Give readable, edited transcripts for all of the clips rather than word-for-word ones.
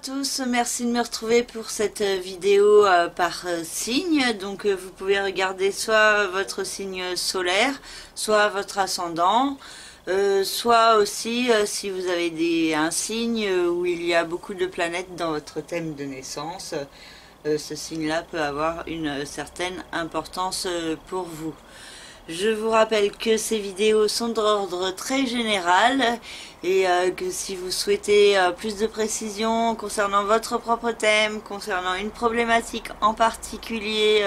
tous, merci de me retrouver pour cette vidéo par signe. Donc vous pouvez regarder soit votre signe solaire, soit votre ascendant, soit aussi si vous avez un signe où il y a beaucoup de planètes dans votre thème de naissance, ce signe-là peut avoir une certaine importance pour vous. Je vous rappelle que ces vidéos sont d'ordre très général et que si vous souhaitez plus de précision concernant votre propre thème, concernant une problématique en particulier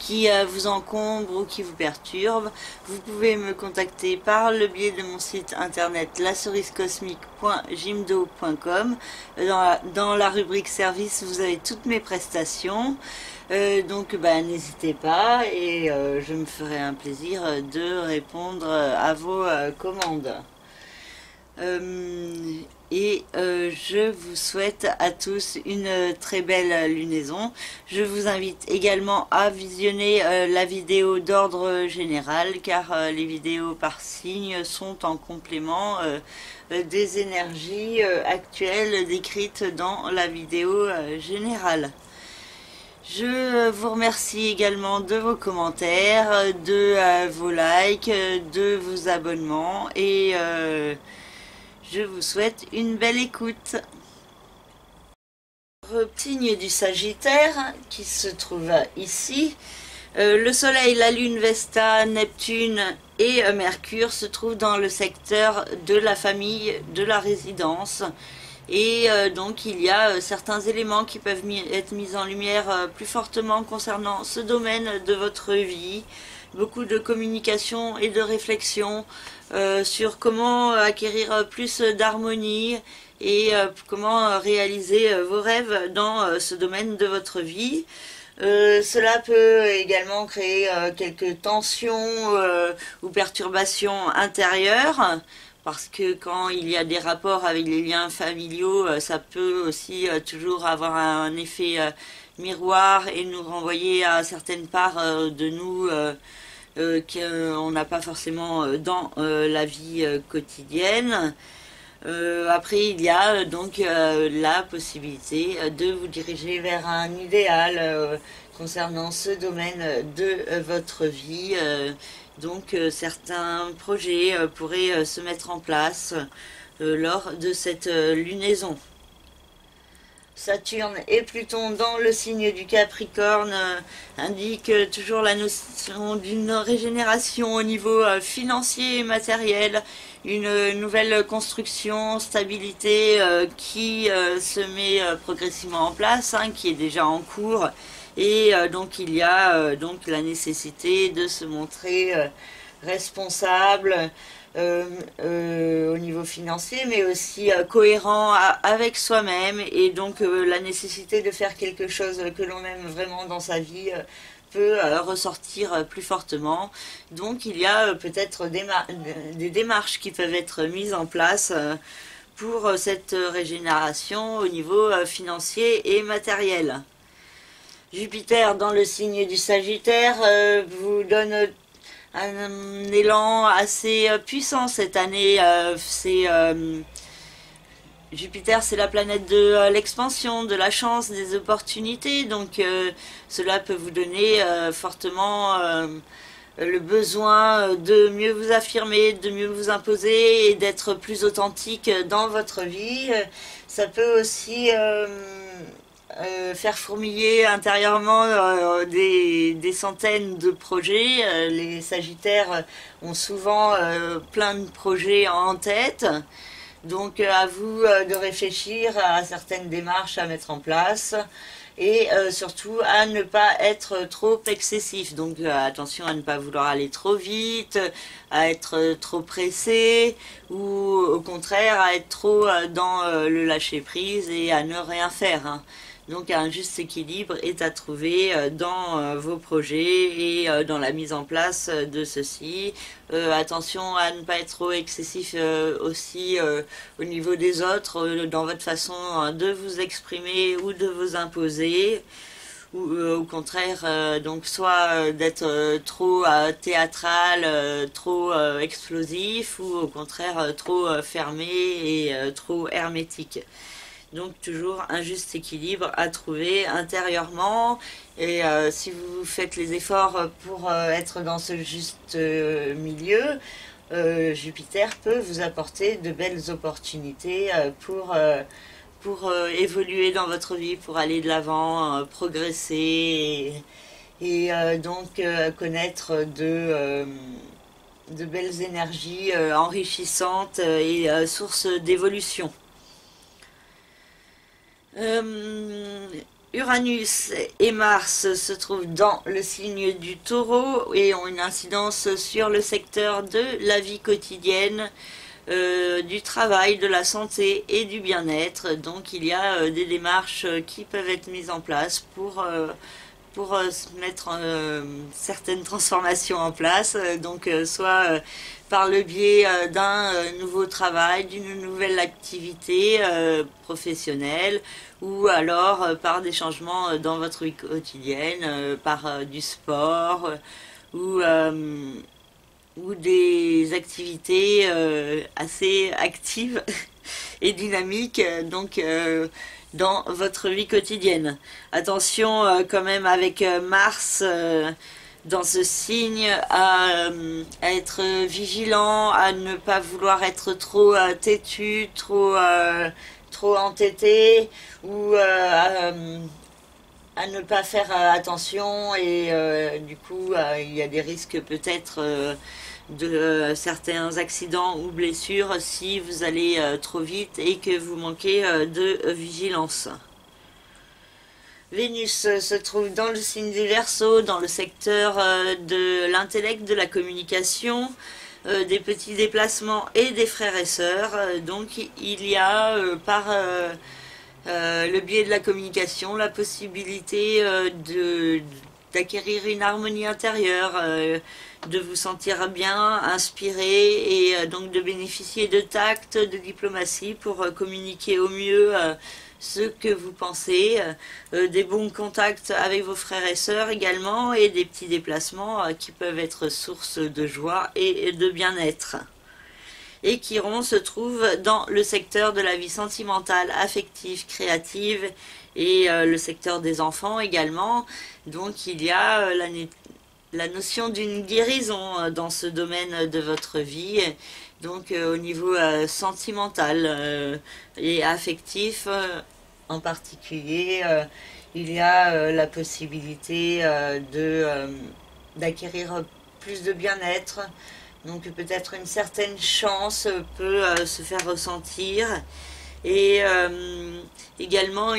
qui vous encombre ou qui vous perturbe, vous pouvez me contacter par le biais de mon site internet lacerisecosmique.jimdo.com. Dans la rubrique service, vous avez toutes mes prestations. Donc n'hésitez pas et je me ferai un plaisir de répondre à vos commandes. Je vous souhaite à tous une très belle lunaison. Je vous invite également à visionner la vidéo d'ordre général car les vidéos par signe sont en complément des énergies actuelles décrites dans la vidéo générale. Je vous remercie également de vos commentaires, de vos likes, de vos abonnements et je vous souhaite une belle écoute. Le signe du Sagittaire qui se trouve ici, le Soleil, la Lune, Vesta, Neptune et Mercure se trouvent dans le secteur de la famille, de la résidence. Et donc il y a certains éléments qui peuvent être mis en lumière plus fortement concernant ce domaine de votre vie. Beaucoup de communication et de réflexion sur comment acquérir plus d'harmonie et comment réaliser vos rêves dans ce domaine de votre vie. Cela peut également créer quelques tensions ou perturbations intérieures. Parce que quand il y a des rapports avec les liens familiaux, ça peut aussi toujours avoir un effet miroir et nous renvoyer à certaines parts de nous qu'on n'a pas forcément dans la vie quotidienne. Après, il y a donc la possibilité de vous diriger vers un idéal concernant ce domaine de votre vie. Donc certains projets pourraient se mettre en place lors de cette lunaison. Saturne et Pluton dans le signe du Capricorne indiquent toujours la notion d'une régénération au niveau financier et matériel, une nouvelle construction, stabilité qui se met progressivement en place, qui est déjà en cours. Et donc il y a donc la nécessité de se montrer responsable au niveau financier, mais aussi cohérent avec soi-même, et donc la nécessité de faire quelque chose que l'on aime vraiment dans sa vie peut ressortir plus fortement. Donc il y a peut-être des démarches qui peuvent être mises en place pour cette régénération au niveau financier et matériel. Jupiter dans le signe du Sagittaire vous donne un élan assez puissant cette année. Jupiter, c'est la planète de l'expansion, de la chance, des opportunités. Donc cela peut vous donner fortement le besoin de mieux vous affirmer, de mieux vous imposer et d'être plus authentique dans votre vie. Ça peut aussi faire fourmiller intérieurement des centaines de projets. Les Sagittaires ont souvent plein de projets en tête. Donc à vous de réfléchir à certaines démarches à mettre en place et surtout à ne pas être trop excessif. Donc attention à ne pas vouloir aller trop vite, à être trop pressé ou au contraire à être trop dans le lâcher prise et à ne rien faire. Donc un juste équilibre est à trouver dans vos projets et dans la mise en place de ceux-ci. Attention à ne pas être trop excessif aussi au niveau des autres, dans votre façon de vous exprimer ou de vous imposer. Ou au contraire, donc soit d'être trop théâtral, trop explosif, ou au contraire trop fermé et trop hermétique. Donc toujours un juste équilibre à trouver intérieurement. Et si vous faites les efforts pour être dans ce juste milieu, Jupiter peut vous apporter de belles opportunités pour évoluer dans votre vie, pour aller de l'avant, progresser et donc connaître de belles énergies enrichissantes et sources d'évolution. Uranus et Mars se trouvent dans le signe du Taureau et ont une incidence sur le secteur de la vie quotidienne, du travail, de la santé et du bien-être. Donc il y a des démarches qui peuvent être mises en place pour mettre certaines transformations en place, soit par le biais d'un nouveau travail, d'une nouvelle activité professionnelle, ou alors par des changements dans votre vie quotidienne, par du sport, ou, ou des activités assez actives et dynamiques, dans votre vie quotidienne. Attention quand même avec Mars dans ce signe à être vigilant, à ne pas vouloir être trop têtu, trop entêté, ou à ne pas faire attention et du coup il y a des risques peut-être de certains accidents ou blessures si vous allez trop vite et que vous manquez de vigilance. Vénus se trouve dans le signe du Verseau, dans le secteur de l'intellect, de la communication, des petits déplacements et des frères et sœurs. Donc il y a par le biais de la communication la possibilité d'acquérir une harmonie intérieure, de vous sentir bien, inspiré et donc de bénéficier de tact, de diplomatie pour communiquer au mieux ce que vous pensez, des bons contacts avec vos frères et sœurs également et des petits déplacements qui peuvent être source de joie et de bien-être. Et Chiron se trouve dans le secteur de la vie sentimentale, affective, créative et le secteur des enfants également. Donc il y a la notion d'une guérison dans ce domaine de votre vie, donc au niveau sentimental et affectif en particulier, il y a la possibilité d'acquérir plus de bien-être. Donc peut-être une certaine chance peut se faire ressentir et également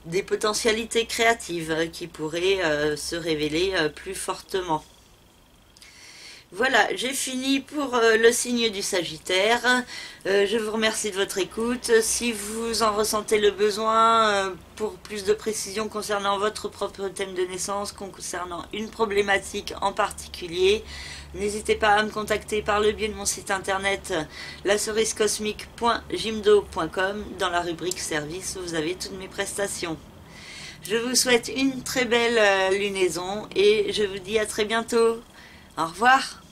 des potentialités créatives qui pourraient se révéler plus fortement. Voilà, j'ai fini pour le signe du Sagittaire. Je vous remercie de votre écoute. Si vous en ressentez le besoin pour plus de précision concernant votre propre thème de naissance, concernant une problématique en particulier, n'hésitez pas à me contacter par le biais de mon site internet lacerisecosmique.jimdo.com. Dans la rubrique service, vous avez toutes mes prestations. Je vous souhaite une très belle lunaison et je vous dis à très bientôt. Au revoir.